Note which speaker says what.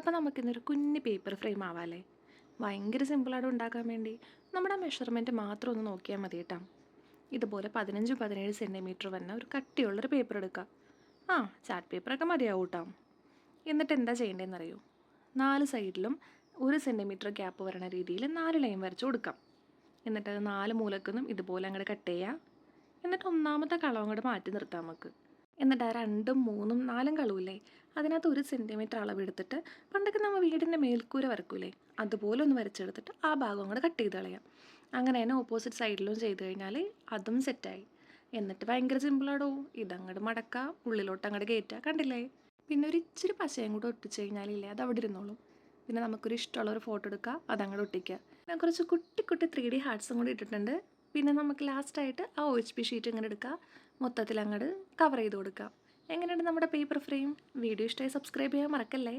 Speaker 1: അപ്പോൾ നമുക്കിന്നൊരു കുഞ്ഞ് പേപ്പർ ഫ്രെയിം ആവാമല്ലേ? ഭയങ്കര സിമ്പിളായിട്ട് ഉണ്ടാക്കാൻ വേണ്ടി നമ്മുടെ മെഷർമെൻറ്റ് മാത്രം ഒന്ന് നോക്കിയാൽ മതി കേട്ടോ. ഇതുപോലെ 15-17 സെൻറ്റിമീറ്റർ വന്ന ഒരു കട്ടിയുള്ളൊരു പേപ്പർ എടുക്കുക. ചാർട്ട് പേപ്പറൊക്കെ മതിയാവും കേട്ടോ. എന്നിട്ട് എന്താ ചെയ്യേണ്ടതെന്ന് അറിയോ? 4 സൈഡിലും 1 സെൻറ്റിമീറ്റർ ഗ്യാപ്പ് വരണ രീതിയിൽ 4 ലൈൻ വരച്ച് കൊടുക്കാം. എന്നിട്ടത് 4 മൂലക്കൊന്നും ഇതുപോലെ അങ്ങോട്ട് കട്ട് ചെയ്യുക. എന്നിട്ട് ഒന്നാമത്തെ കളം അങ്ങോട്ട് മാറ്റി നിർത്താം നമുക്ക്. എന്നിട്ട് ആ 2ഉം 3ഉം 4ഉം കളുമില്ലേ, അതിനകത്ത് 1 സെൻറ്റിമീറ്റർ അളവെടുത്തിട്ട് പണ്ടൊക്കെ നമ്മൾ വീടിൻ്റെ മേൽക്കൂര വരക്കൂലേ, അതുപോലെ ഒന്ന് വരച്ചെടുത്തിട്ട് ആ ഭാഗം അങ്ങോട്ട് കട്ട് ചെയ്ത് കളയാം. അങ്ങനെ തന്നെ ഓപ്പോസിറ്റ് സൈഡിലും ചെയ്ത് കഴിഞ്ഞാൽ അതും സെറ്റായി. എന്നിട്ട് ഭയങ്കര സിമ്പിളാടോ. ഇതങ്ങോട്ട് മടക്കുക, ഉള്ളിലോട്ട് അങ്ങോട്ട് കയറ്റുക, കണ്ടില്ലേ? പിന്നെ ഒരു ഇച്ചിരി പശയും കൂടെ ഒട്ടിച്ച് കഴിഞ്ഞാലില്ലേ, അത് അവിടെ ഇരുന്നോളും. പിന്നെ നമുക്കൊരു ഇഷ്ടമുള്ളൊരു ഫോട്ടോ എടുക്കുക, അതങ്ങോട്ട് ഒട്ടിക്കുക. പിന്നെ കുറച്ച് കുട്ടി കുട്ടി 3D ഹാർട്സും കൂടി ഇട്ടിട്ടുണ്ട്. പിന്നെ നമുക്ക് ലാസ്റ്റായിട്ട് ആ OHP ഷീറ്റ് ഇങ്ങനെ എടുക്കുക, മൊത്തത്തിൽ അങ്ങോട്ട് കവർ ചെയ്ത് കൊടുക്കുക. എങ്ങനെയുണ്ട് നമ്മുടെ പേപ്പർ ഫ്രെയിം? വീഡിയോ ഇഷ്ടമായി സബ്സ്ക്രൈബ് ചെയ്യാൻ മറക്കല്ലേ.